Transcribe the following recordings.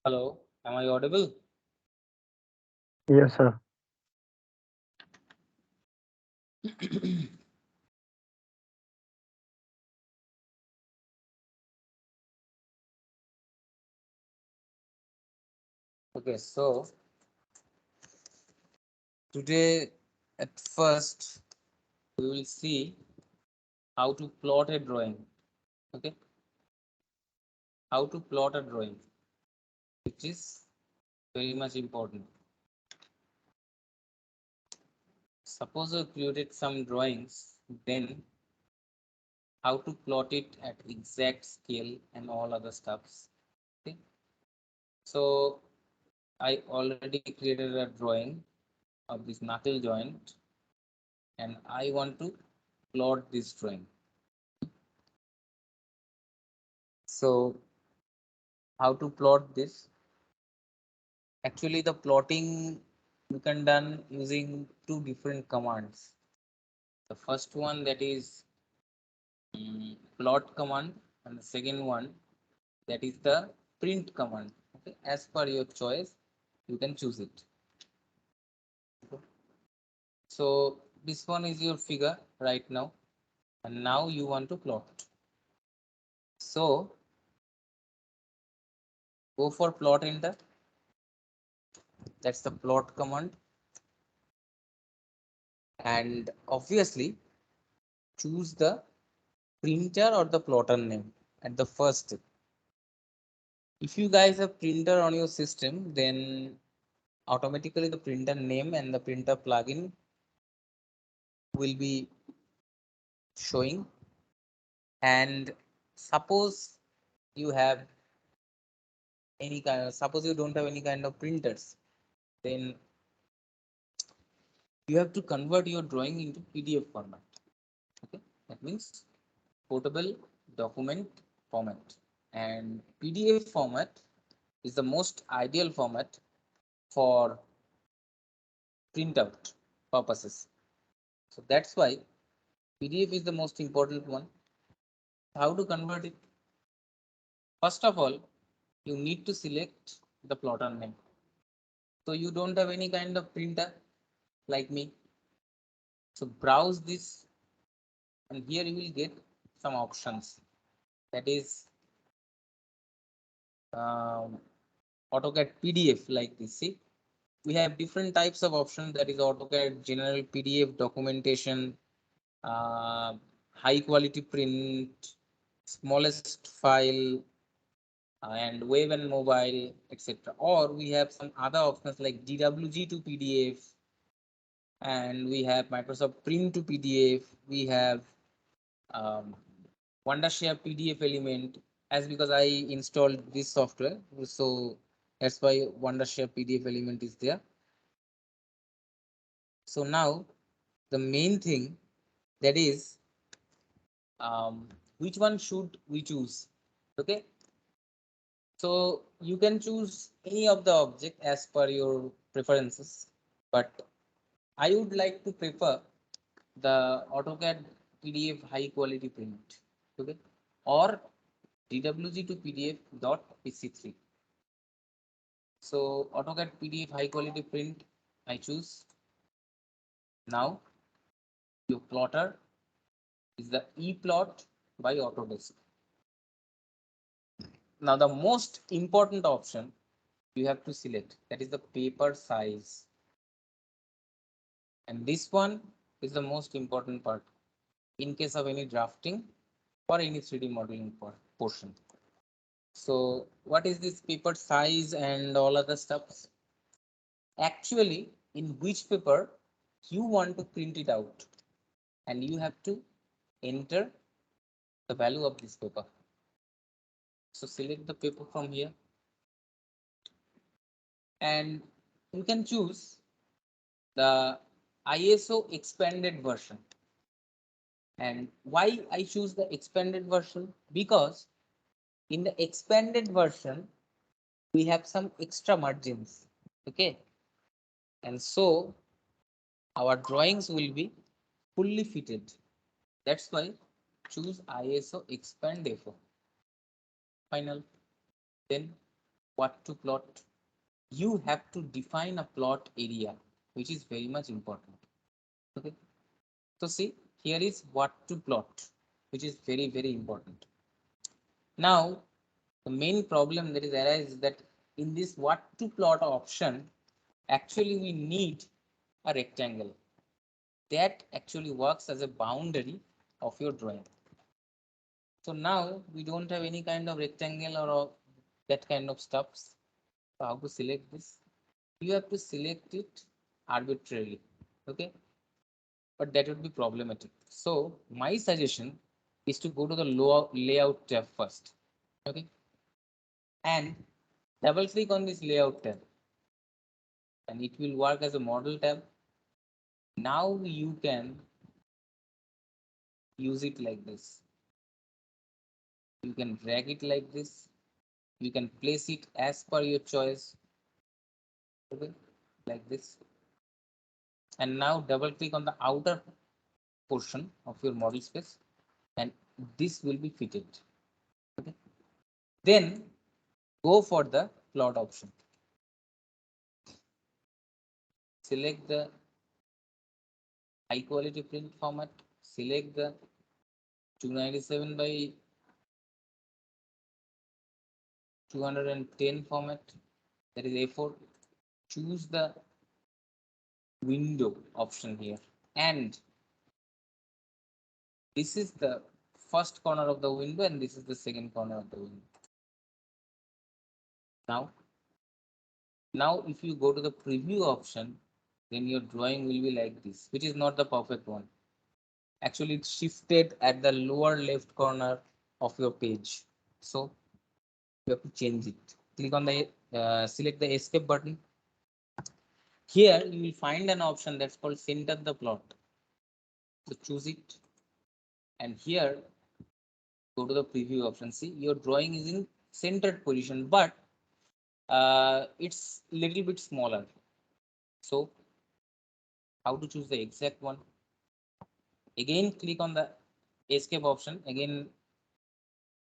Hello, am I audible? Yes, sir. Okay, so today at first we will see how to plot a drawing. Okay, how to plot a drawing, which is very much important. Suppose you created some drawings, then how to plot it at exact scale and all other stuffs. Okay, so I already created a drawing of this knuckle joint and I want to plot this drawing. So how to plot this? Actually, the plotting you can done using two different commands. The first one that is plot command, and the second one that is the print command. Okay, as per your choice, you can choose it. So this one is your figure right now, and now you want to plot. So go for plot enter. That's the plot command, and obviously choose the printer or the plotter name at the first step. If you guys have printer on your system, then automatically the printer name and the printer plugin will be showing. And suppose you have suppose you don't have any kind of printers, then you have to convert your drawing into PDF format. Okay, that means portable document format. And PDF format is the most ideal format for printout purposes. So that's why PDF is the most important one. How to convert it? First of all, you need to select the plotter name. So you don't have any kind of printer like me. So browse this and here you will get some options. That is um, AutoCAD PDF like this. See, we have different types of options. That is AutoCAD general PDF documentation, uh, high quality print, smallest file, and web and mobile, etc. Or we have some other options like DWG to PDF, and we have Microsoft Print to PDF. We have um, Wondershare PDF element. As because I installed this software, so that's why Wondershare PDF element is there. So now the main thing, that is which one should we choose? Okay, so you can choose any of the object as per your preferences, but I would like to prefer the AutoCAD PDF high quality print, okay, or DWG to PDF dot PC3. So AutoCAD PDF high quality print I choose. Now your plotter is the ePlot by Autodesk. Now the most important option you have to select, that is the paper size, and this one is the most important part in case of any drafting or any 3D modeling portion. So what is this paper size and all other stuff? Actually, in which paper you want to print it out, and you have to enter the value of this paper. So select the paper from here, and you can choose the ISO expanded version. And why I choose the expanded version? Because in the expanded version, we have some extra margins. Okay. And so our drawings will be fully fitted. That's why choose ISO expand A4. Final. Then what to plot, you have to define a plot area, which is very much important. Okay. So see, here is what to plot, which is very, very important. Now, the main problem that is arises that in this what to plot option, actually we need a rectangle that actually works as a boundary of your drawing. So now we don't have any kind of rectangle or that kind of stuff. So how to select this? You have to select it arbitrarily. Okay. But that would be problematic. So my suggestion is to go to the layout tab first. Okay. And double click on this layout tab and it will work as a model tab. Now you can use it like this. You can drag it like this. You can place it as per your choice. Okay. Like this. And now double click on the outer portion of your model space and this will be fitted. Okay. Then go for the plot option. Select the high quality print format. Select the 297 by 210 format, that is A4. Choose the window option here, and this is the first corner of the window and this is the second corner of the window. Now if you go to the preview option, then your drawing will be like this, which is not the perfect one. Actually it's shifted at the lower left corner of your page, so you have to change it. Click on the select the escape button. Here you will find an option that's called center the plot. So choose it, and here go to the preview option. See, your drawing is in centered position, but it's little bit smaller. So how to choose the exact one? Again, click on the escape option. Again,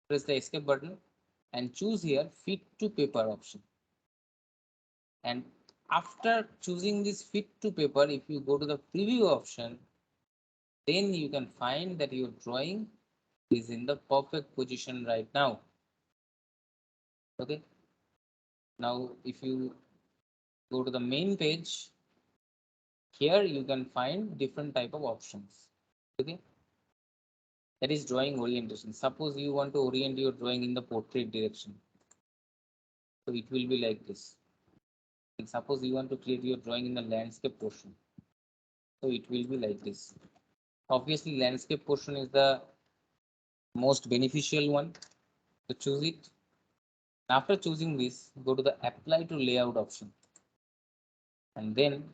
press the escape button and choose here fit to paper option. And after choosing this fit to paper, if you go to the preview option, then you can find that your drawing is in the perfect position right now. Okay. Now, if you go to the main page, here you can find different type of options. Okay. That is drawing orientation. Suppose you want to orient your drawing in the portrait direction. So it will be like this. And suppose you want to create your drawing in the landscape portion. So it will be like this. Obviously, landscape portion is the most beneficial one. So choose it. After choosing this, go to the apply to layout option. And then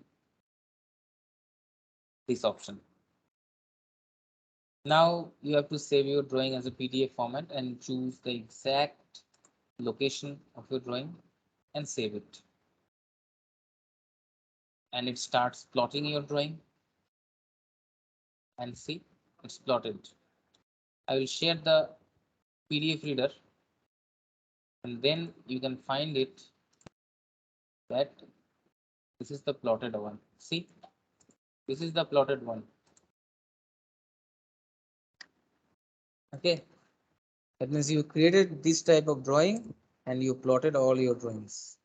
this option. Now you have to save your drawing as a PDF format and choose the exact location of your drawing and save it. And it starts plotting your drawing. And see, it's plotted. I will share the PDF reader and then you can find it that this is the plotted one. See, this is the plotted one. Okay, that means you created this type of drawing and you plotted all your drawings.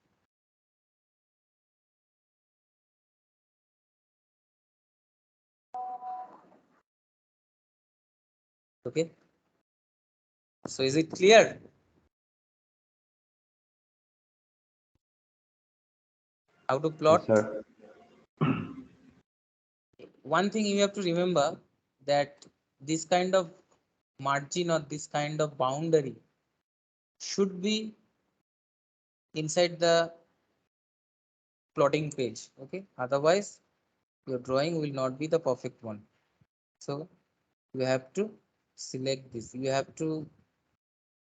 Okay, so is it clear? How to plot? Yes, sir. One thing you have to remember that this kind of margin or this kind of boundary should be inside the plotting page. Okay, otherwise your drawing will not be the perfect one. So you have to select this. You have to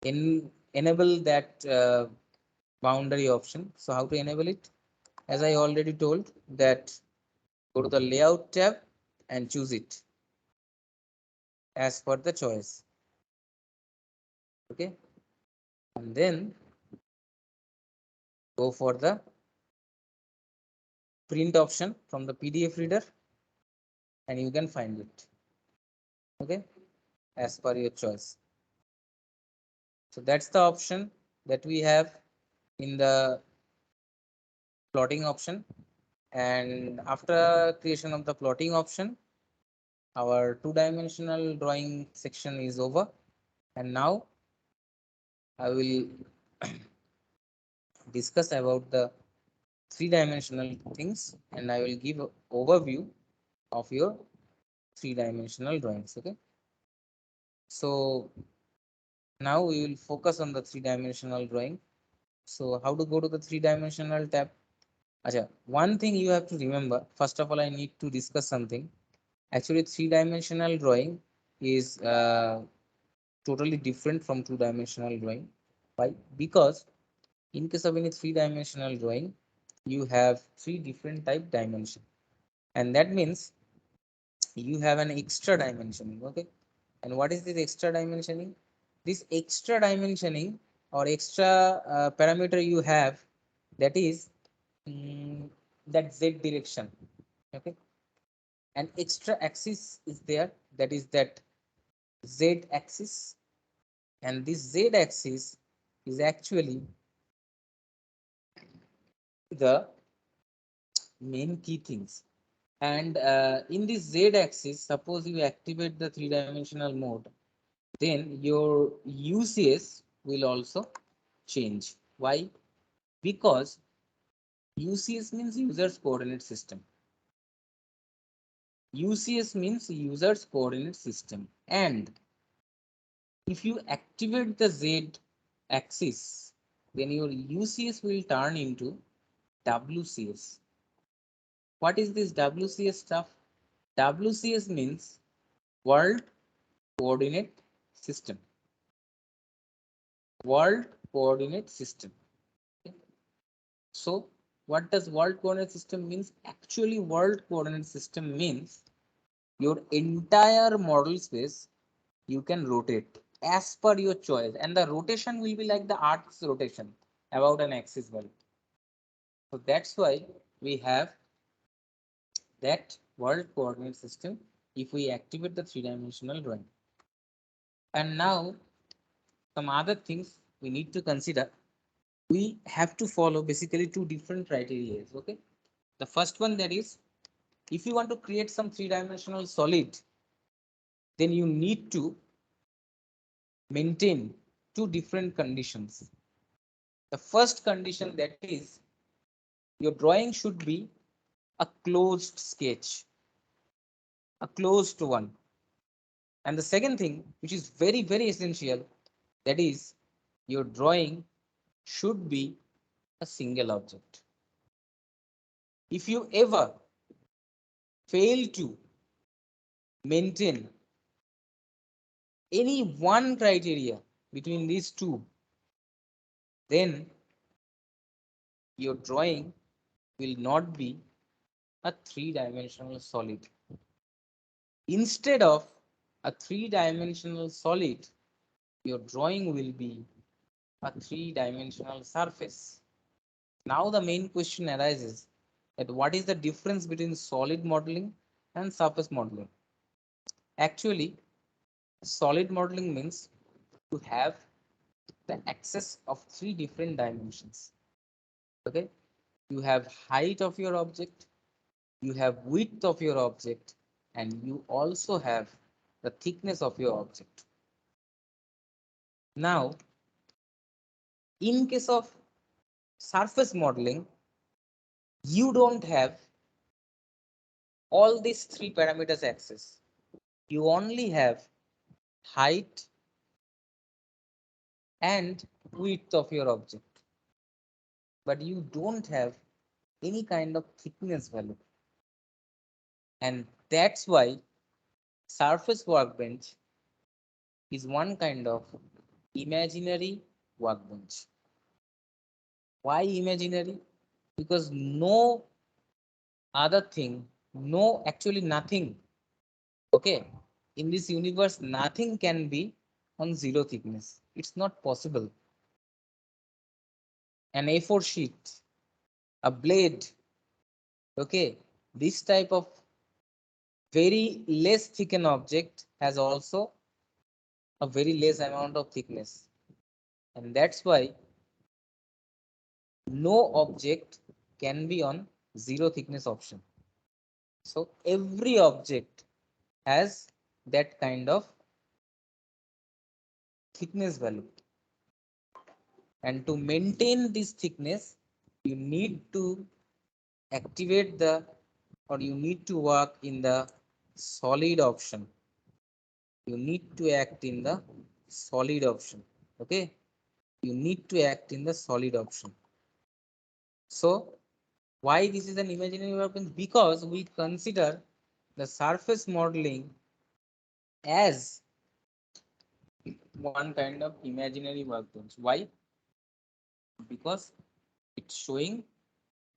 enable that boundary option. So how to enable it? As I already told that go to the layout tab and choose it as per the choice. Okay, and then go for the print option from the PDF reader and you can find it. Okay, as per your choice. So that's the option that we have in the plotting option. And after creation of the plotting option, our two-dimensional drawing section is over. And now I will discuss about the three-dimensional things and I will give an overview of your three-dimensional drawings. Okay. So now we will focus on the three-dimensional drawing. So how to go to the three-dimensional tab? Acha, one thing you have to remember, first of all, I need to discuss something. Actually, three-dimensional drawing is totally different from two-dimensional drawing. Why? Because in case of any three-dimensional drawing, you have three different type dimension. And that means you have an extra dimensioning. Okay. And what is this extra dimensioning? This extra dimensioning or extra parameter you have, that is that Z direction. Okay. An extra axis is there, that is that Z axis, and this Z axis is actually the main key things. And in this Z axis, suppose you activate the three-dimensional mode, then your UCS will also change. Why? Because UCS means users coordinate system. UCS means users coordinate system. And if you activate the Z axis, then your UCS will turn into WCS. What is this WCS stuff? WCS means World Coordinate System. World Coordinate System. So what does World Coordinate System means? Actually, World Coordinate System means your entire model space you can rotate as per your choice, and the rotation will be like the Earth's rotation about an axis value. So that's why we have that World Coordinate System if we activate the three-dimensional drawing. And now some other things we need to consider. We have to follow basically two different criteria. Okay. The first one, that is, if you want to create some three-dimensional solid, then you need to maintain two different conditions. The first condition, that is, your drawing should be a closed sketch, a closed one. And the second thing, which is very, very essential, that is, your drawing should be a single object. If you ever fail to maintain any one criteria between these two, then your drawing will not be a three-dimensional solid. Instead of a three-dimensional solid, your drawing will be a three-dimensional surface. Now the main question arises that what is the difference between solid modeling and surface modeling? Actually, solid modeling means to have the access of three different dimensions. Okay, you have height of your object, you have width of your object, and you also have the thickness of your object. Now, in case of surface modeling, you don't have all these three parameters access. You only have height and width of your object, but you don't have any kind of thickness value. And that's why surface workbench is one kind of imaginary workbench. Why imaginary? Because no other thing, no, actually nothing, okay, in this universe, nothing can be on zero thickness. It's not possible. an A4 sheet, a blade. Okay, this type of very less thickened object has also a very less amount of thickness, and that's why no object can be on zero thickness option. So every object has that kind of thickness value, and to maintain this thickness you need to activate the, or you need to work in the solid option. You need to act in the solid option. Okay, you need to act in the solid option. So why this is an imaginary workbench? Because we consider the surface modeling as one kind of imaginary workbench. Why? Because it's showing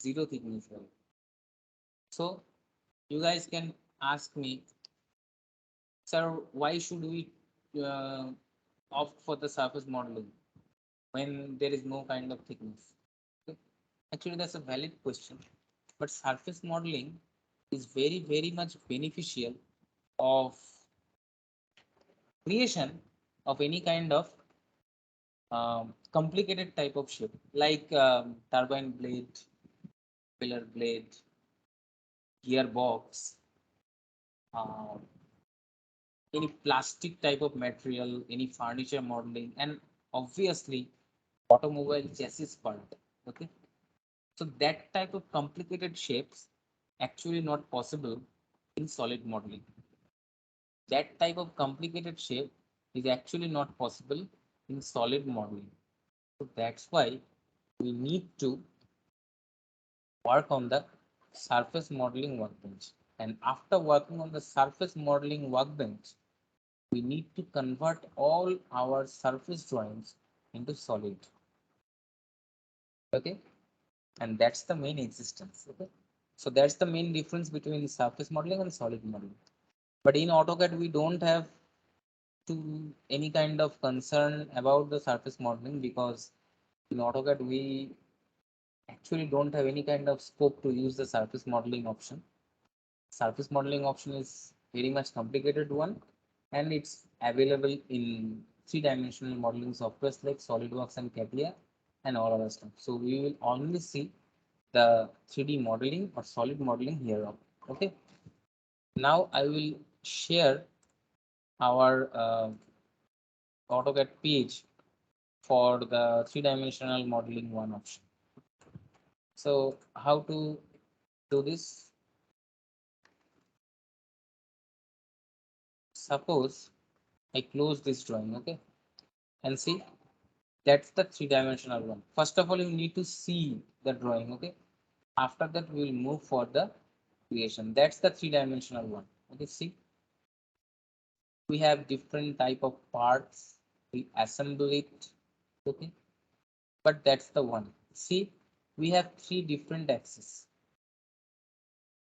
zero thickness value. So you guys can ask me, sir, why should we opt for the surface modeling when there is no kind of thickness? Okay. Actually, that's a valid question. But surface modeling is very much beneficial of creation of any kind of complicated type of shape, like turbine blade, pillar blade, gearbox, uh, any plastic type of material, any furniture modeling, and obviously automobile chassis part. Okay, so that type of complicated shapes actually not possible in solid modeling. That type of complicated shape is actually not possible in solid modeling. So that's why we need to work on the surface modeling workbench. And after working on the surface modeling workbench, we need to convert all our surface drawings into solid. Okay, and that's the main existence. Okay, so that's the main difference between surface modeling and solid modeling. But in AutoCAD, we don't have to any kind of concern about the surface modeling, because in AutoCAD we actually don't have any kind of scope to use the surface modeling option. Surface modeling option is very much complicated one, and it's available in three-dimensional modeling softwares like SolidWorks and CATIA and all other stuff. So we will only see the 3D modeling or solid modeling here. Okay. Now I will share our AutoCAD page for the three-dimensional modeling one option. So how to do this? Suppose I close this drawing, okay, and see that's the three-dimensional one. First of all, you need to see the drawing, okay. After that, we will move for the creation. That's the three-dimensional one. Okay, see, we have different type of parts. We assemble it, okay, but that's the one. See, we have three different axes: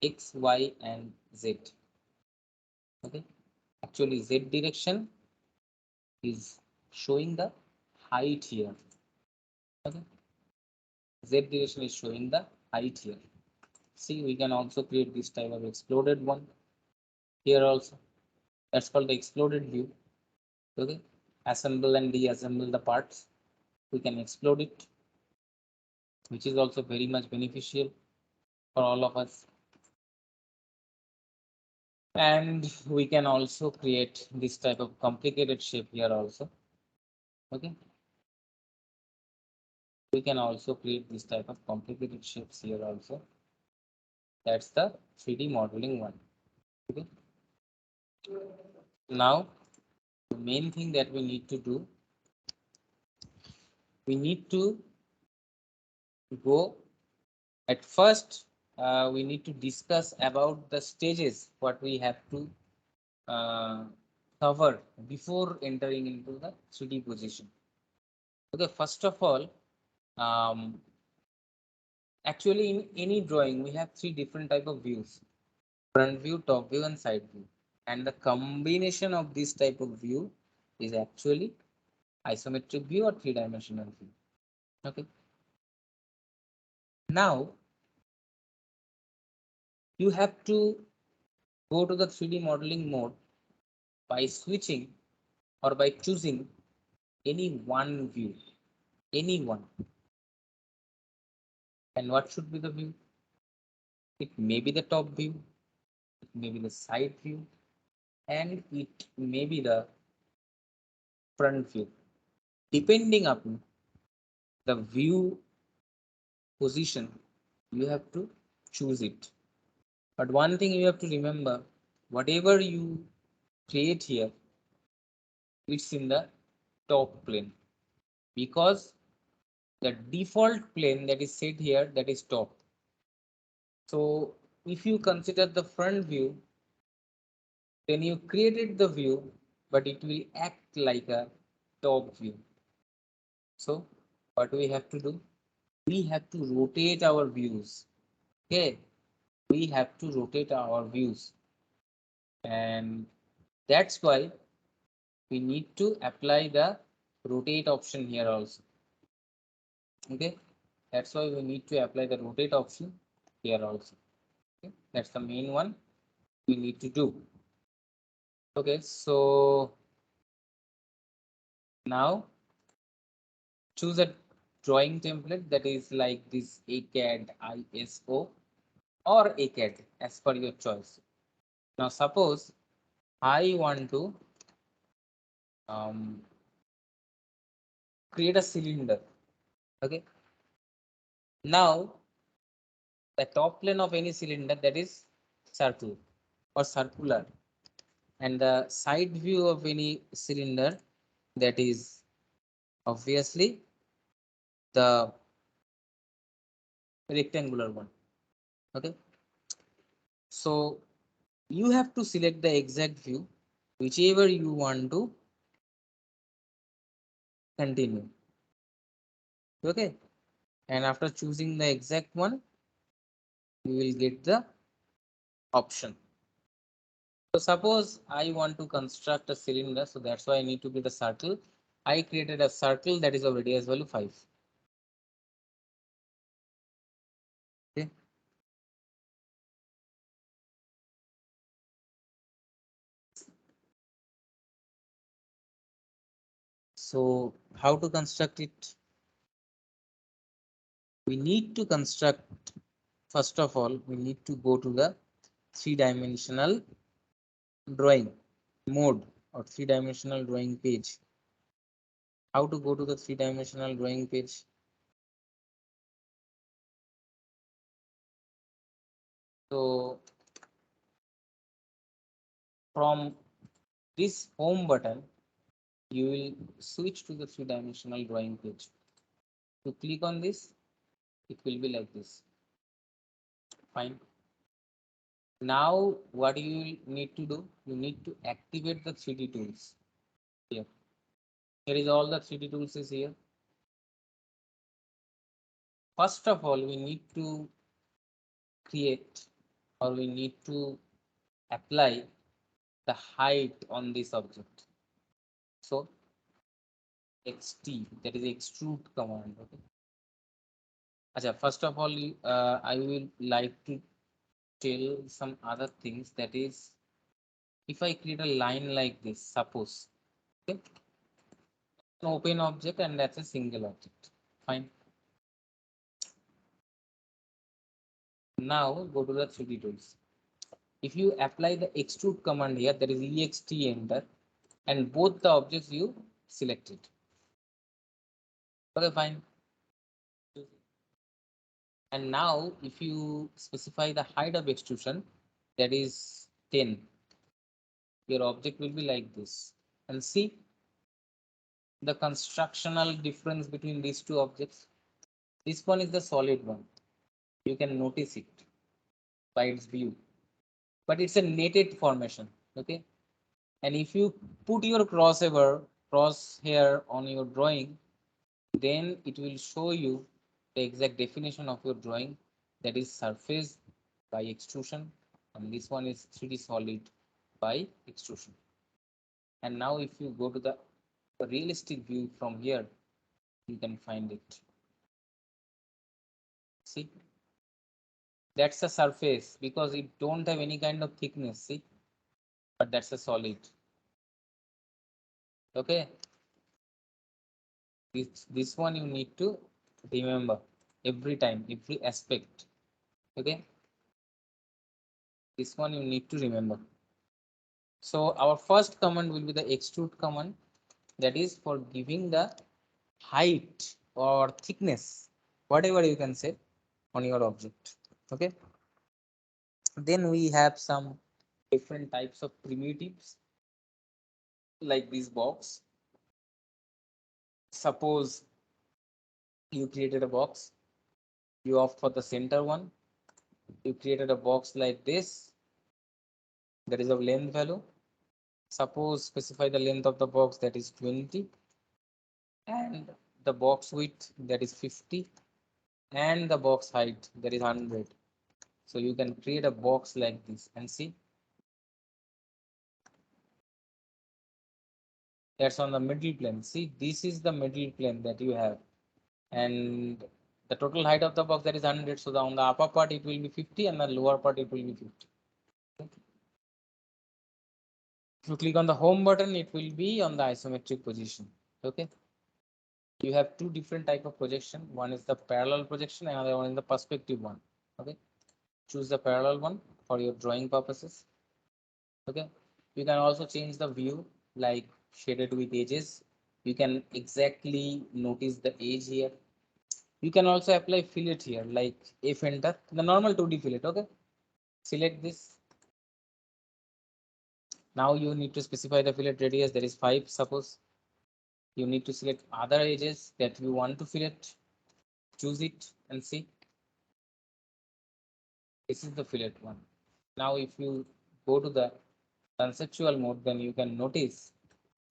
X, Y, and Z. Okay, actually, Z direction is showing the height here. Okay, Z direction is showing the height here. See, we can also create this type of exploded one here also. That's called the exploded view. Okay, assemble and deassemble the parts. We can explode it, which is also very much beneficial for all of us. And we can also create this type of complicated shape here also. Okay, we can also create this type of complicated shapes here also. That's the 3D modeling one. Okay. Now, the main thing that we need to do, we need to go at first. We need to discuss about the stages what we have to uh, cover before entering into the 3D position. Okay, first of all, um, actually in any drawing we have three different type of views: front view, top view, and side view. And the combination of this type of view is actually isometric view or three-dimensional view. Okay. Now you have to go to the 3D modeling mode by switching or by choosing any one view, any one. And what should be the view? It may be the top view, it may be the side view, and it may be the front view. Depending upon the view position, you have to choose it. But one thing you have to remember, whatever you create here, it's in the top plane, because the default plane that is set here, that is top. So if you consider the front view, then you created the view, but it will act like a top view. So what we have to do? We have to rotate our views. Okay, we have to rotate our views, and that's why we need to apply the rotate option here also. Okay, that's why we need to apply the rotate option here also. Okay, that's the main one we need to do. Okay, so now choose a drawing template that is like this ACAD, ISO, or ACAD as per your choice. Now suppose I want to create a cylinder. Okay, now the top plane of any cylinder, that is circle or circular, and the side view of any cylinder, that is obviously the rectangular one. Okay, so you have to select the exact view whichever you want to continue. Okay, and after choosing the exact one, you will get the option. So suppose I want to construct a cylinder, so that's why I need to get a circle. I created a circle that is of radius value 5. Okay, so how to construct it? We need to construct, first of all, we need to go to the three-dimensional drawing mode or three-dimensional drawing page. How to go to the three-dimensional drawing page? So from this home button, you will switch to the three-dimensional drawing page. To click on this, it will be like this. Fine. Now what you need to do, you need to activate the 3D tools here. Here is all the 3D tools is here. First of all, we need to create, or we need to apply the height on this object. So XT, that is extrude command. Okay. Achha, first of all, I will like to tell some other things. That is, if I create a line like this, suppose, okay, an open object and that's a single object. Fine. Now go to the 3D tools. If you apply the extrude command here, that is EXT enter, and both the objects you selected. Okay, fine. And now if you specify the height of extrusion, that is 10, your object will be like this. And see the constructional difference between these two objects. This one is the solid one. You can notice it by its view, but it's a netted formation. Okay, and if you put your crosshair on your drawing, then it will show you the exact definition of your drawing, that is surface by extrusion, and this one is 3D solid by extrusion. And now if you go to the realistic view from here, you can find it. See, that's a surface because it don't have any kind of thickness. See, but that's a solid. Okay, this one you need to remember every time, every aspect. Okay, this one you need to remember. So our first command will be the extrude command, that is for giving the height or thickness, whatever you can say, on your object. Okay, then we have some different types of primitives like this box. Suppose you created a box, you opt for the center one, you created a box like this, that is of length value. Suppose specify the length of the box, that is 20, and the box width, that is 50, and the box height, that is 100. So you can create a box like this and see, that's on the middle plane. See, this is the middle plane that you have, and the total height of the box, that is 100. So on the upper part it will be 50 and the lower part it will be 50. If you click on the home button, it will be on the isometric position. Okay, you have two different type of projection. One is the parallel projection, another one is the perspective one. Okay, choose the parallel one for your drawing purposes. Okay, you can also change the view like shaded with edges. You can exactly notice the edge here. You can also apply fillet here like F enter, the normal 2D fillet. Okay, select this. Now you need to specify the fillet radius, that is 5. Suppose you need to select other edges that you want to fillet, choose it and see, this is the fillet one. Now if you go to the conceptual mode, then you can notice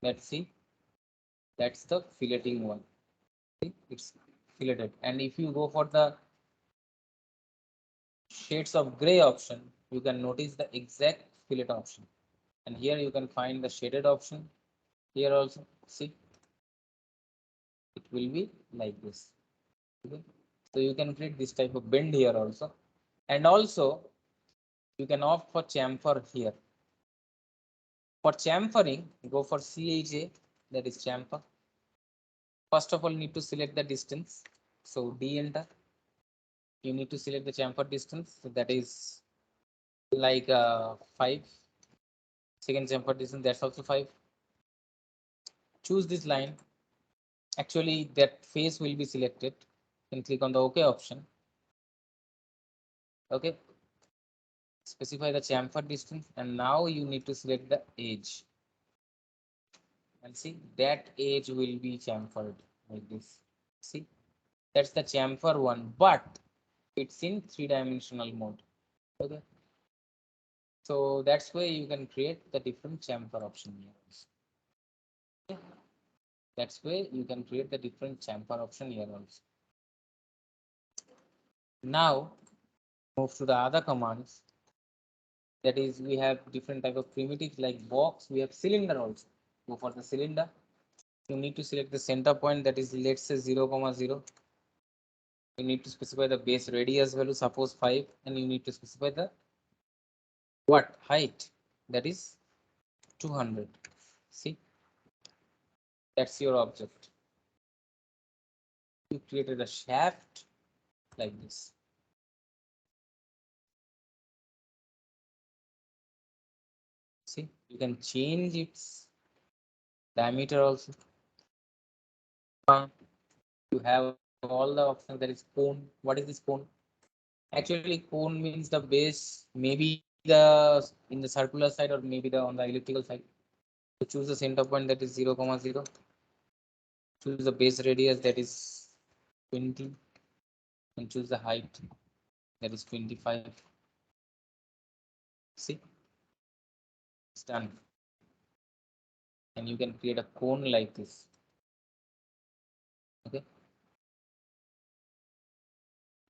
that, see, that's the filleting one. See, it's filleted. And if you go for the shades of gray option, you can notice the exact fillet option. And here you can find the shaded option. Here also, see, it will be like this. Okay. So you can create this type of bend here also. And also you can opt for chamfer here. For chamfering, go for CHA, that is chamfer. First of all, you need to select the distance. So D enter. You need to select the chamfer distance. So that is like 5. Second chamfer distance, that's also 5. Choose this line. Actually, that face will be selected. Then click on the OK option. Okay. Specify the chamfer distance, and now you need to select the edge. And see, that edge will be chamfered like this. See, that's the chamfer one, but it's in 3-dimensional mode. Okay, so that's why you can create the different chamfer option here. Okay. That's why you can create the different chamfer option here also. Now move to the other commands. That is, we have different type of primitives like box. We have cylinder also. Go for the cylinder. You need to select the center point, that is, let's say 0,0. You need to specify the base radius value, suppose 5, and you need to specify the what height, that is 200. See, that's your object. You created a shaft like this. See, you can change its diameter also. You have all the options. That is cone. What is this cone? Actually, cone means the base, maybe the in the circular side or maybe the on the elliptical side. So choose the center point, that is 0,0. Choose the base radius, that is 20, and choose the height, that is 25. See, it's done. And you can create a cone like this. Okay.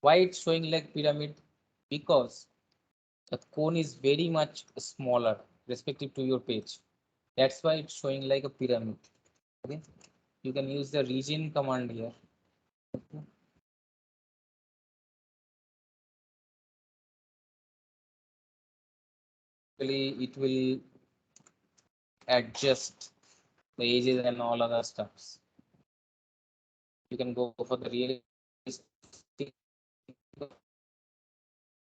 Why it's showing like pyramid? Because the cone is very much smaller respective to your page. That's why it's showing like a pyramid. Okay. You can use the region command here. it will adjust the ages and all other stuffs. You can go for the realistic,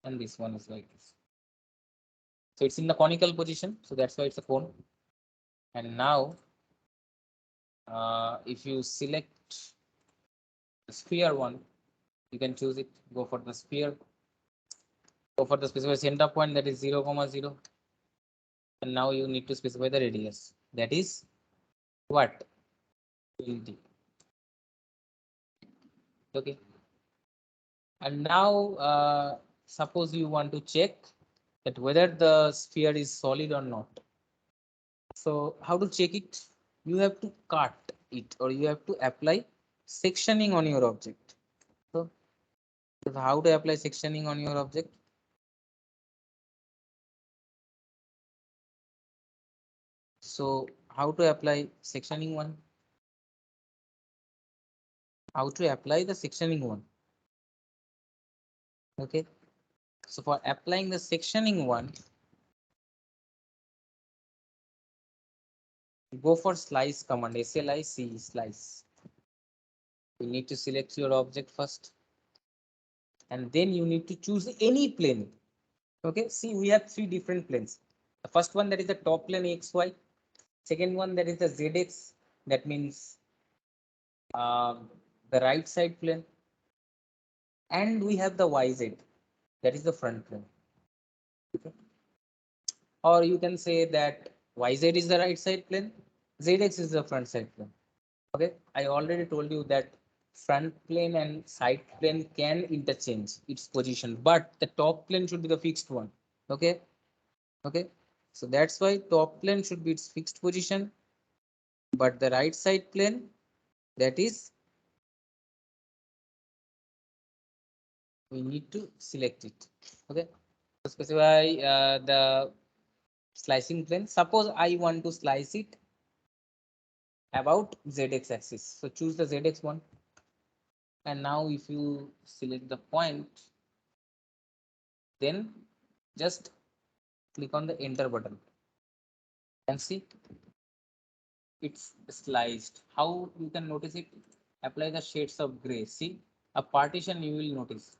and this one is like this. So it's in the conical position, so that's why it's a cone. And now, if you select the sphere one, you can choose it. Go for the sphere. Go for the specified center point, that is 0, 0. And now you need to specify the radius. That is what? 20. Okay. And now, suppose you want to check that whether the sphere is solid or not. So how to check it? You have to cut it, or you have to apply sectioning on your object. So how to apply sectioning on your object? So how to apply sectioning one? How to apply the sectioning one? Okay. So for applying the sectioning one, go for slice command, SLIC, slice. You need to select your object first, and then you need to choose any plane. Okay, see, we have three different planes. The first one, that is the top plane XY. Second one, that is the ZX, that means the right side plane. And we have the YZ, that is the front plane. Okay. Or you can say that YZ is the right side plane, ZX is the front side plane. Okay, I already told you that front plane and side plane can interchange its position, but the top plane should be the fixed one. Okay, okay, so that's why top plane should be its fixed position, but the right side plane, that is, we need to select it. Okay, so specify the slicing plane. Suppose I want to slice it about ZX axis, so choose the ZX one. And now if you select the point, then just click on the enter button and see it's sliced. How you can notice it? Apply the shades of gray. See, a partition you will notice.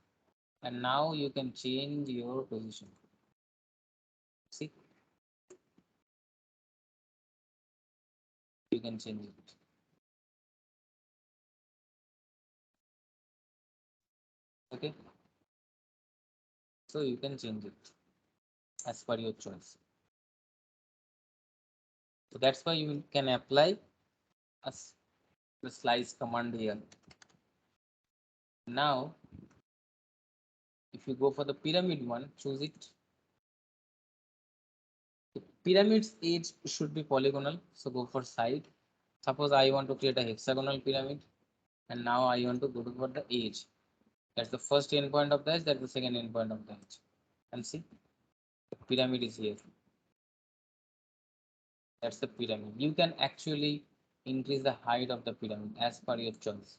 And now you can change your position. See, you can change it. Okay, so you can change it as per your choice. So that's why you can apply the slice command here. Now, if you go for the pyramid one, choose it. The pyramid's edge should be polygonal, so go for side. Suppose I want to create a hexagonal pyramid, and now I want to go for the edge. That's the first endpoint of the edge, that's the second endpoint of the edge. And see, the pyramid is here. That's the pyramid. You can actually increase the height of the pyramid as per your choice.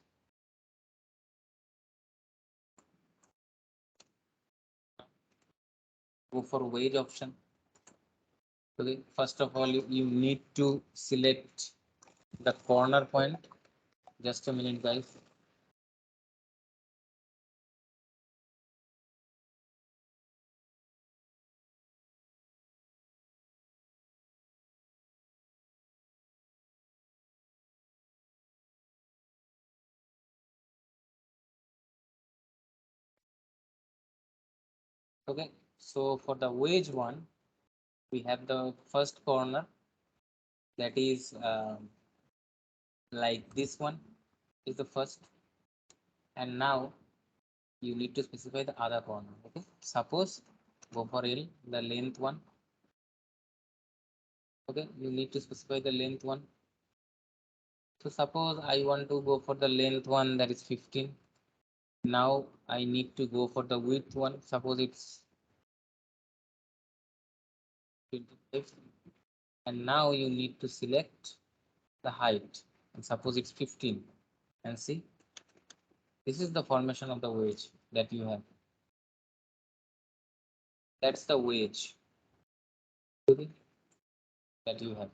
Go for wedge option. Okay, first of all, you need to select the corner point. Just a minute, guys. Okay, so for the wedge one, we have the first corner, that is like this one is the first, and now you need to specify the other corner. Okay, suppose go for L, the length one. Okay, you need to specify the length one. So suppose I want to go for the length one, that is 15. Now I need to go for the width one. Suppose it's 25. And now you need to select the height. And suppose it's 15. And see, this is the formation of the wedge that you have. That's the wedge. that you have.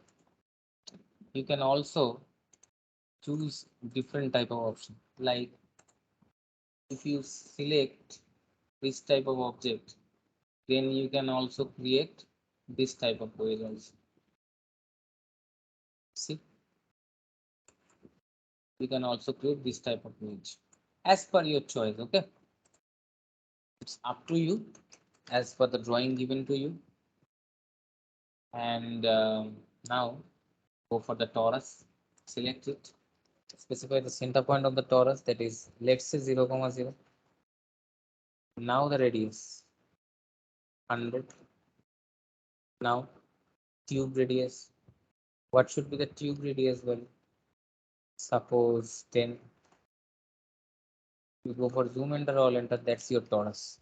You can also choose different type of option. Like if you select this type of object, then you can also create this type of page also. See, you can also create this type of page as per your choice. Okay, it's up to you as per the drawing given to you. And now go for the torus, select it, specify the center point of the torus, that is, let's say 0, 0. Now the radius 100. Now tube radius. What should be the tube radius? Well, suppose 10. You go for zoom enter, all enter, that's your torus.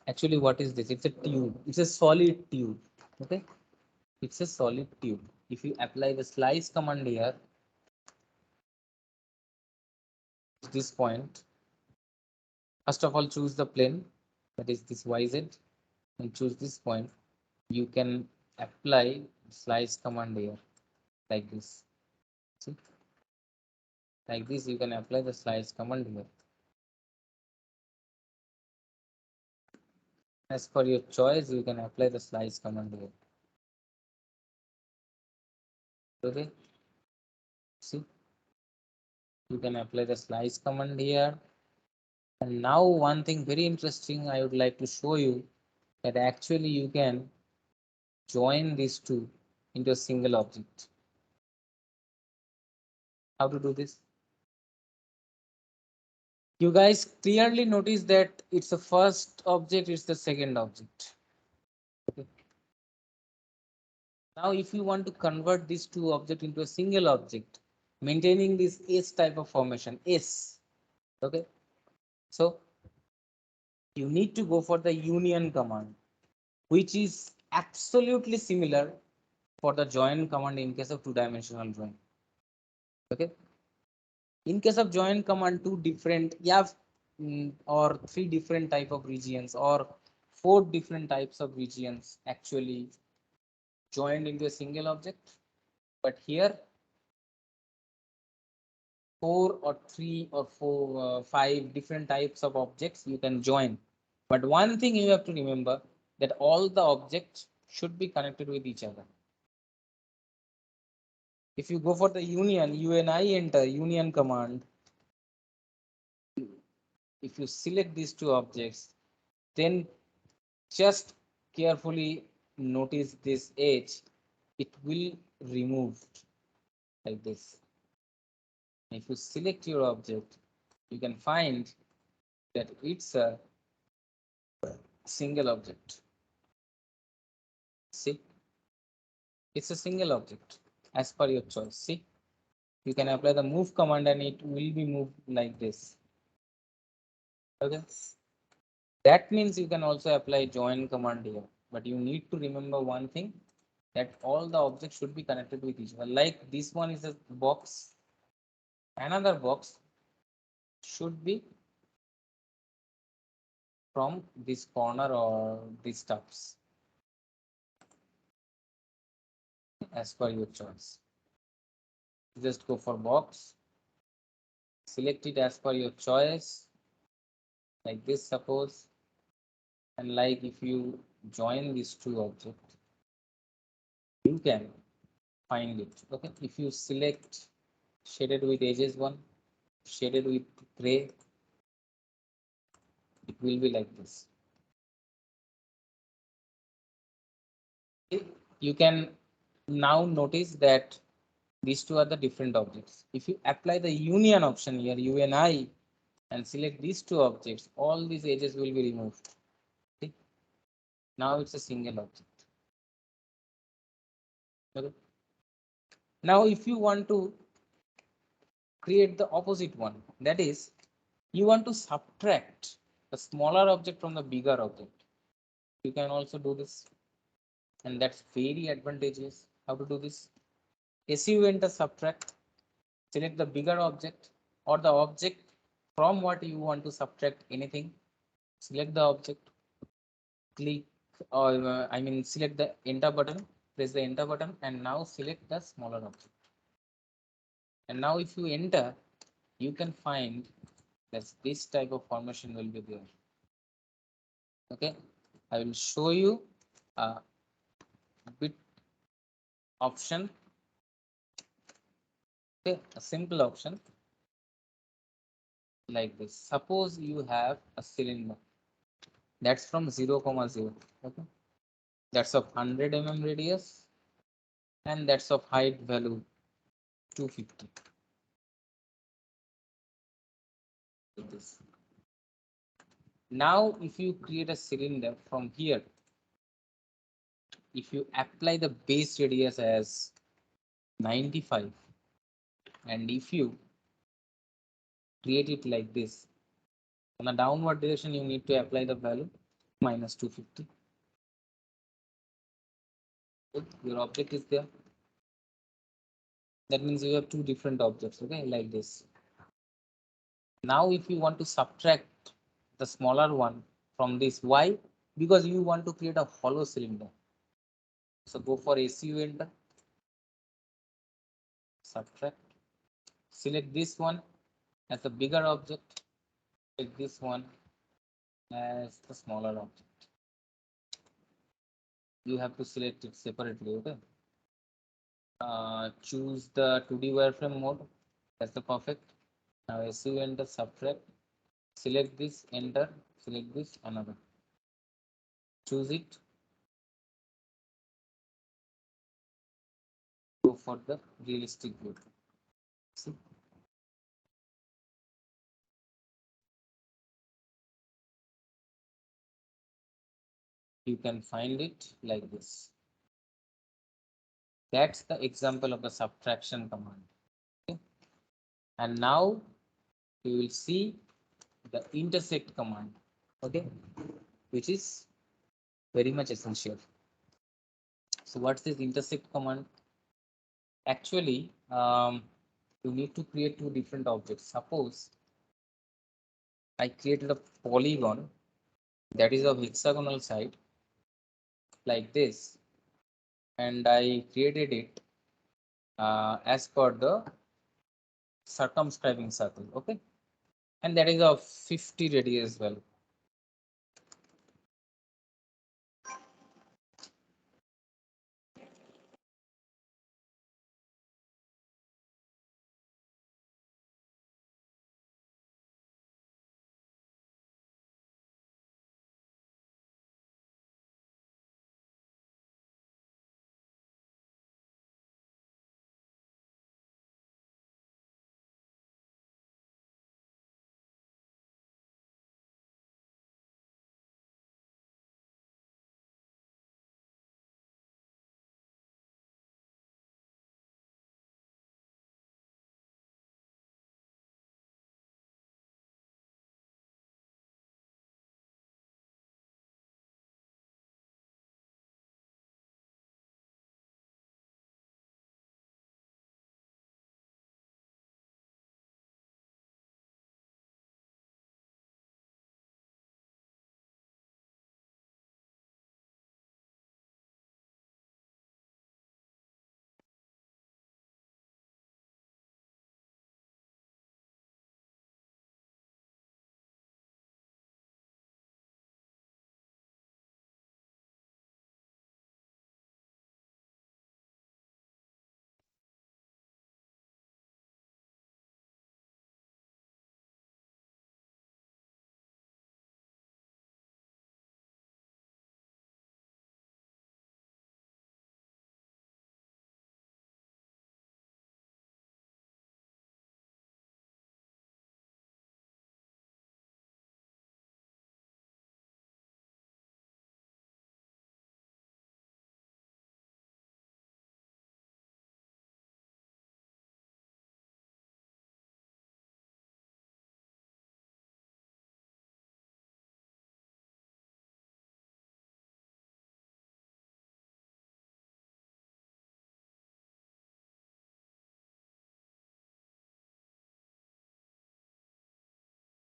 Actually, what is this? It's a tube. It's a solid tube. Okay, it's a solid tube. If you apply the slice command here, this point, first of all choose the plane, that is this YZ, and choose this point. You can apply slice command here like this. See, like this you can apply the slice command here. As per your choice, you can apply the slice command here. Okay, see, you can apply the slice command here. And now one thing very interesting I would like to show you, that actually you can join these two into a single object. How to do this? You guys clearly notice that it's the first object, it's the second object. Okay. Now, if you want to convert these two objects into a single object, maintaining this S type of formation, S, okay, so you need to go for the union command, which is absolutely similar for the join command in case of two-dimensional drawing. Okay, in case of join command, two different, or three different type of regions, or four different types of regions actually joined into a single object. But here, four or three or four, five different types of objects you can join. But one thing you have to remember, that all the objects should be connected with each other. If you go for the union, UNI enter union command. If you select these two objects, then just carefully notice this edge. It will remove like this. If you select your object, you can find that it's a single object. See, it's a single object as per your choice. See, you can apply the move command and it will be moved like this. Okay, that means you can also apply join command here, but you need to remember one thing, that all the objects should be connected with each other. Like this one is a box, another box should be from this corner or these stuffs as per your choice. Just go for box, select it as per your choice, like this suppose, and like if you join these two objects, you can find it. Okay, if you select shaded with edges one, shaded with gray, it will be like this. You can now notice that these two are the different objects. If you apply the union option here, UNI, and select these two objects, all these edges will be removed. See? Now it's a single object. Okay. Now, if you want to create the opposite one, that is, you want to subtract the smaller object from the bigger object, you can also do this, and that's very advantageous. How to do this? SU enter subtract, select the bigger object or the object from what you want to subtract anything, select the object, click or I mean select the enter button, press the enter button, and now select the smaller object. And now if you enter, you can find that this type of formation will be there. Okay, I will show you a bit option. Okay, a simple option like this. Suppose you have a cylinder that's from 0,0. Okay, that's of 100 radius, and that's of height value 250. Like this. Now, if you create a cylinder from here, if you apply the base radius as 95, and if you create it like this, on the downward direction, you need to apply the value minus 250. Okay, your object is there. That means you have two different objects, okay, like this. Now, if you want to subtract the smaller one from this, why? Because you want to create a hollow cylinder. So go for ACU enter, subtract, select this one as the bigger object, take this one as the smaller object. You have to select it separately, okay? Choose the 2D wireframe mode. That's the perfect. Now SU enter, subtract, select this, enter, select this, another. Choose it. Go for the realistic view. See? You can find it like this. That's the example of the subtraction command. Okay? And now you will see the intersect command, okay, which is very much essential. So what's this intersect command? Actually, you need to create two different objects. Suppose I created a polygon that is of hexagonal side like this, and I created it as per the circumscribing circle, okay, and that is of 50 radius as well.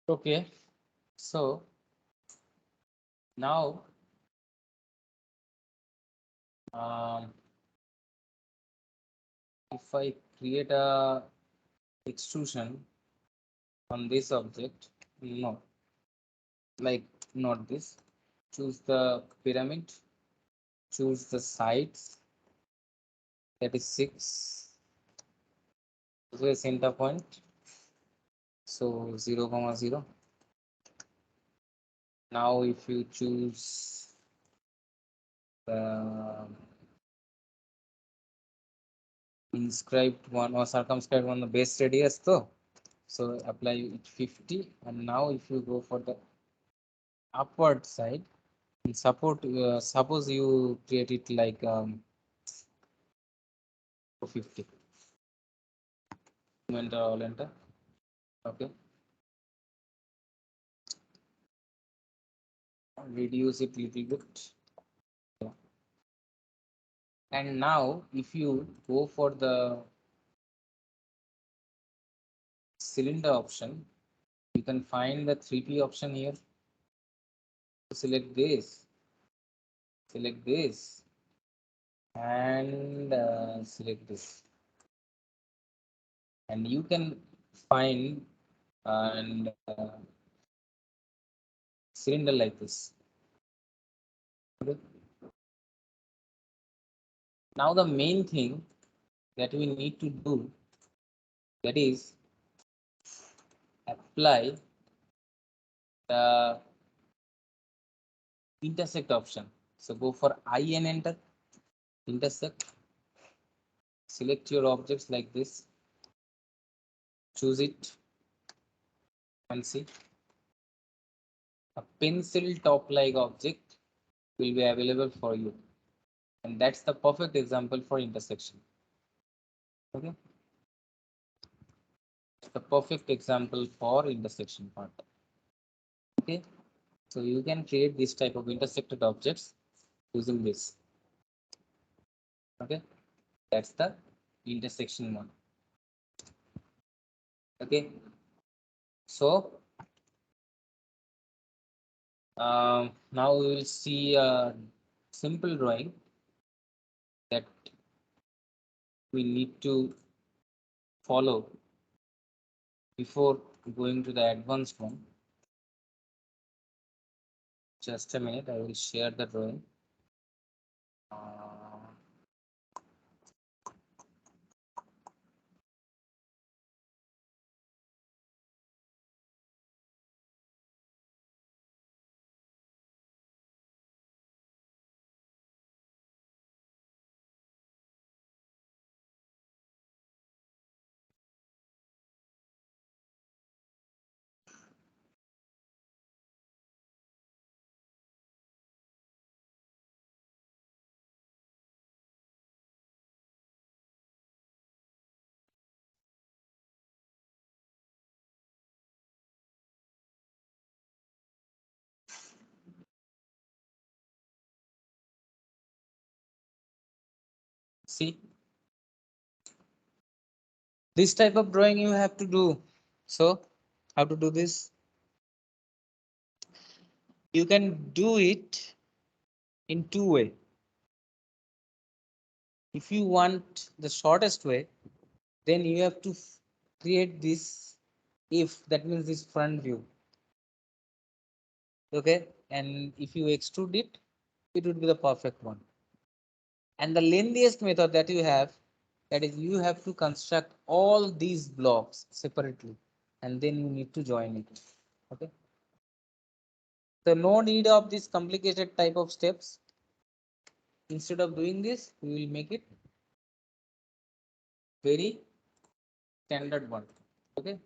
Okay, so now If I create a extrusion on this object, no, like not this. Choose the pyramid, choose the sides, that is 6. This is a center point, so 0, 0. Now if you choose the inscribed one or circumscribed one, the base radius though, so apply it 50. And now if you go for the upward side, and suppose you create it like 50. Enter, all enter. Okay, reduce it little bit. And now if you go for the cylinder option, you can find the 3P option here. Select this, and select this, and you can find and cylinder like this. Okay. Now the main thing that we need to do, that is apply the intersect option. So go for I and enter, intersect, select your objects like this, choose it, and see a pencil top like object will be available for you. And that's the perfect example for intersection. Okay, the perfect example for intersection part. Okay, so you can create this type of intersected objects using this. Okay, that's the intersection one. Okay, so now we will see a simple drawing that we need to follow before going to the advanced one. Just a minute, I will share the drawing. See, this type of drawing you have to do. So how to do this? You can do it in two ways. If you want the shortest way, then you have to create this if, that means this front view. Okay, and if you extrude it, it would be the perfect one. And the lengthiest method that you have, that is you have to construct all these blocks separately and then you need to join it. Okay, so no need of this complicated type of steps. Instead of doing this, we will make it very standard one. Okay,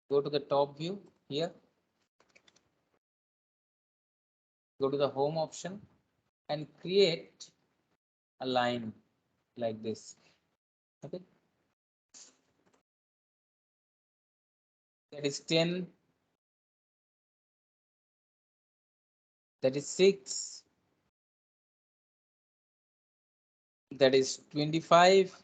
go to the top view here, go to the home option and create a line like this. Okay, that is 10, that is 6, that is 25,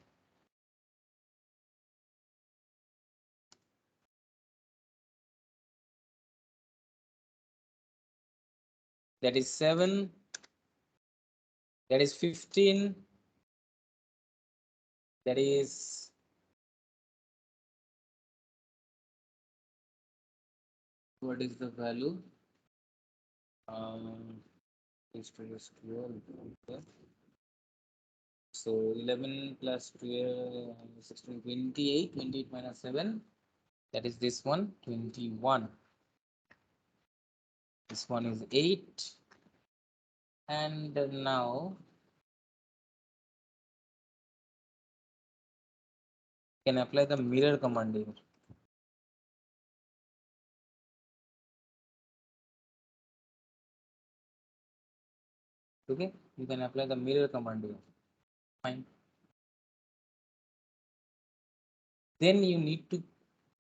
that is 7, That is 15. That is what is the value? Is to is 12. Okay. So 11 plus 12, 16, 28, 28 minus 7. That is this one, 21. This one is 8. And now you can apply the mirror command here. Okay, you can apply the mirror command here. Fine. Then you need to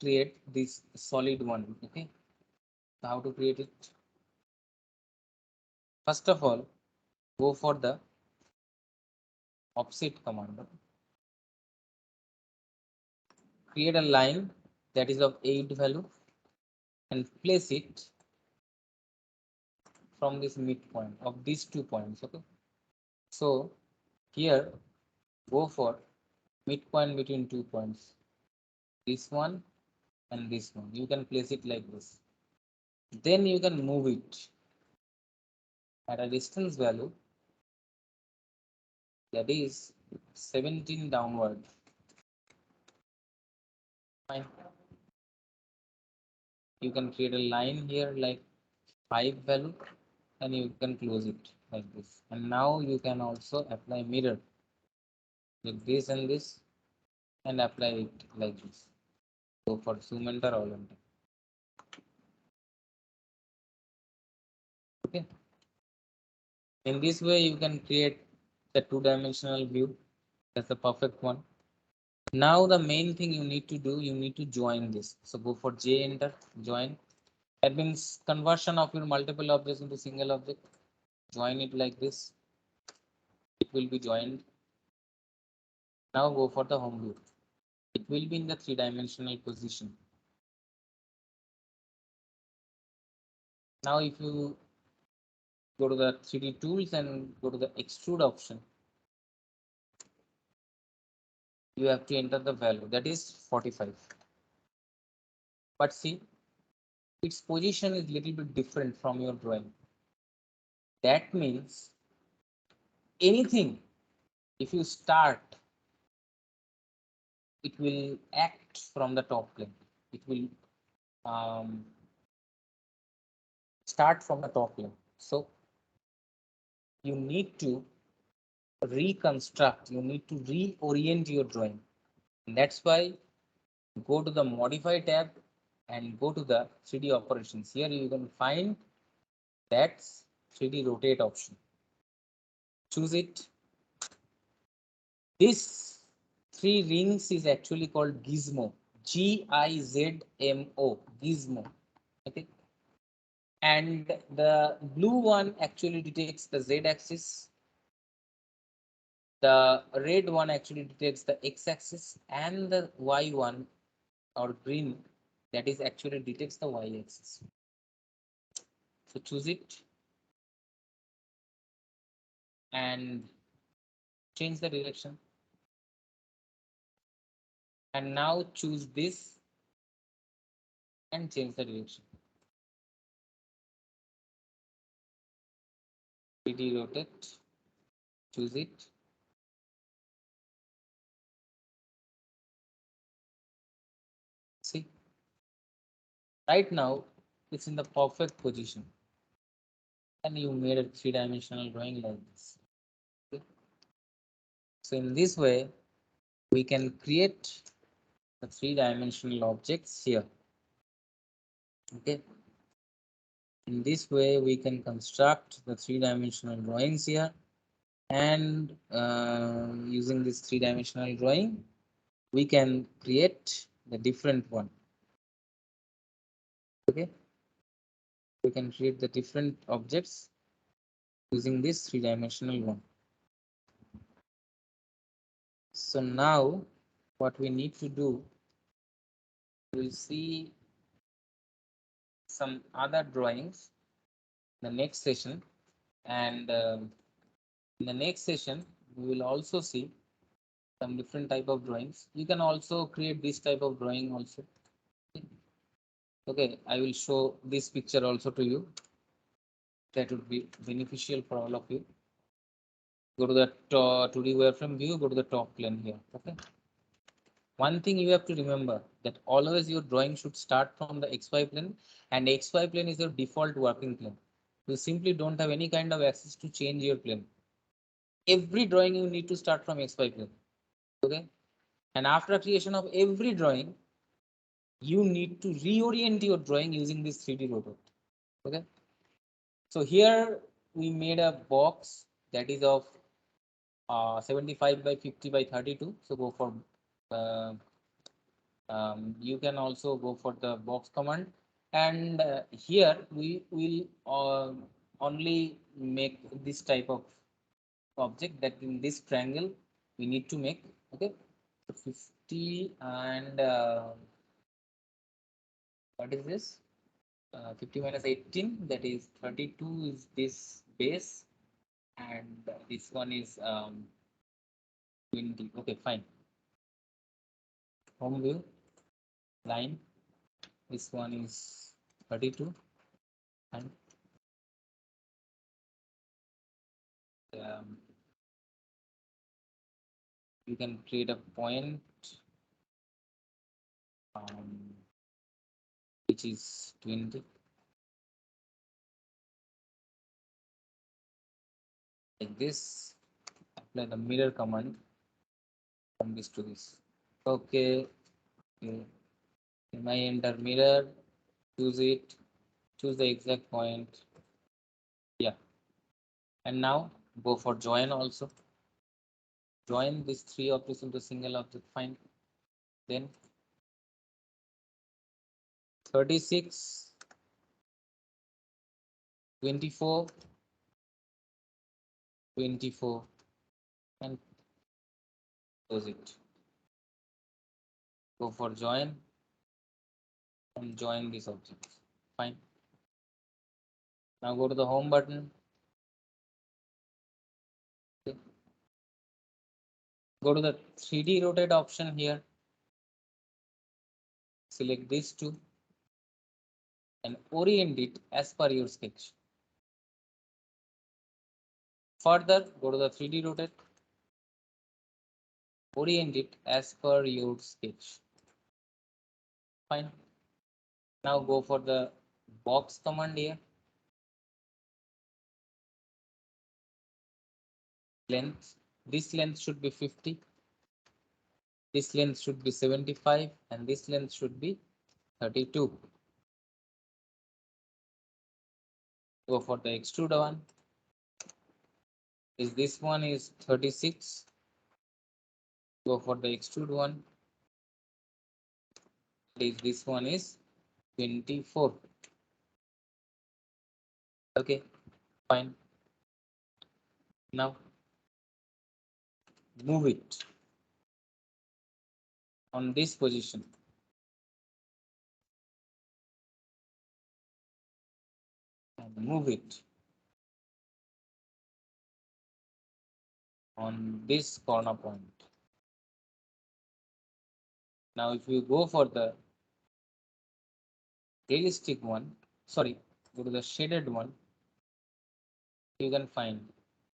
create this solid one. Okay, so how to create it? First of all, go for the offset command. Create a line that is of 8 value and place it from this midpoint of these 2 points. Okay, so here go for midpoint between 2 points, this one and this one. You can place it like this. Then you can move it at a distance value that is 17 downward. Fine. You can create a line here like 5 value and you can close it like this. And now you can also apply mirror with this and this and apply it like this. Go for zoom enter all enter. Okay. In this way, you can create the two-dimensional view. That's the perfect one. Now the main thing you need to do, you need to join this. So go for J enter, join. That means conversion of your multiple objects into single object. Join it like this. It will be joined. Now go for the home view. It will be in the three-dimensional position. Now if you go to the 3D tools and go to the extrude option, you have to enter the value that is 45. But see, its position is little bit different from your drawing. That means anything, if you start, it will act from the top plane. It will start from the top plane. So you need to reconstruct, you need to reorient your drawing. And that's why go to the modify tab and go to the 3D operations. Here you can find that 3D rotate option. Choose it. This 3 rings is actually called gizmo. Gizmo. Gizmo. Okay. And the blue one actually detects the Z axis. The red one actually detects the X axis, and the Y one or green that is actually detects the Y axis. So choose it and change the direction. And now choose this and change the direction. 3D rotate, choose it. See, right now it's in the perfect position. And you made a three-dimensional drawing like this. Okay. So in this way, we can create the three-dimensional objects here. Okay. In this way, we can construct the three-dimensional drawings here. And using this three-dimensional drawing, we can create the different one. Okay. We can create the different objects using this three-dimensional one. So now what we need to do, we'll see some other drawings in the next session, and In the next session, we will also see some different type of drawings. You can also create this type of drawing also. Okay, I will show this picture also to you. That would be beneficial for all of you. Go to the 2D wireframe view, go to the top plane here. Okay. One thing you have to remember that always your drawing should start from the XY plane, and XY plane is your default working plane. You simply don't have any kind of access to change your plane. Every drawing you need to start from XY plane. Okay. And after creation of every drawing, you need to reorient your drawing using this 3D rotor. Okay. So here we made a box that is of 75 by 50 by 32. So go for uh, you can also go for the box command, and here we will only make this type of object that in this triangle we need to make. Okay, so 50 and what is this? 50 minus 18, that is 32 is this base, and this one is 20. Okay, fine. Home view line. This one is 32, and um, you can create a point which is 20, like this. Apply the mirror command from this to this. Okay, okay. In my enter mirror, choose it, choose the exact point. Yeah, and now go for join also. Join these three objects into single object. Fine. Then 36, 24, 24, and close it. Go for join and join these objects. Fine. Now go to the home button. Okay. Go to the 3D rotate option here. Select these two and orient it as per your sketch. Further, go to the 3D rotate. Orient it as per your sketch. Fine. Now go for the box command here. Length. This length should be 50. This length should be 75, and this length should be 32. Go for the extrude one. This one is 36. Go for the extrude one. This one is 24. Okay, fine. Now move it on this position. And move it on this corner point. Now, if you go for the realistic one, sorry, go to the shaded one, you can find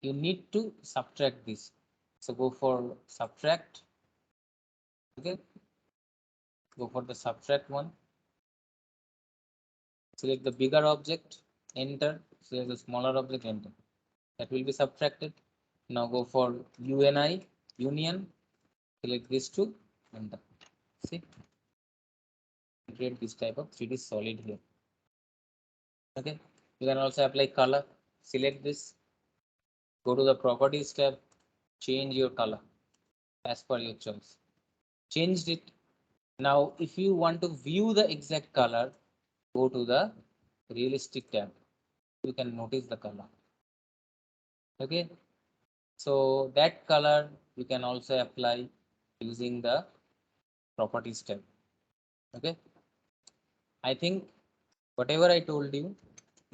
you need to subtract this. So go for subtract. Okay, go for the subtract one. Select the bigger object, enter. Select the smaller object, enter. That will be subtracted. Now go for UNI, union. Select these two, enter. See, create this type of 3D solid here. Okay, you can also apply color. Select this, go to the properties tab, change your color as per your choice. Changed it. Now, if you want to view the exact color, go to the realistic tab. You can notice the color. Okay, so that color you can also apply using the properties tab. Okay, I think whatever I told you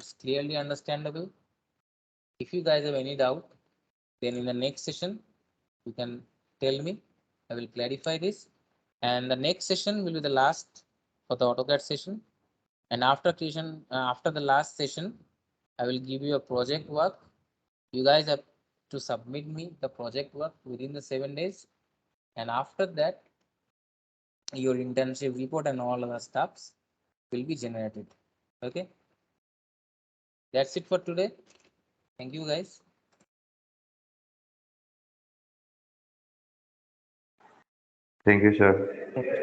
is clearly understandable. If you guys have any doubt, Then in the next session, you can tell me, I will clarify this. And the next session will be the last for the AutoCAD session. And after the last session, I will give you a project work. You guys have to submit me the project work within the 7 days. And after that, your internship report and all other stuffs will be generated. Okay. That's it for today. Thank you guys. Thank you, sir.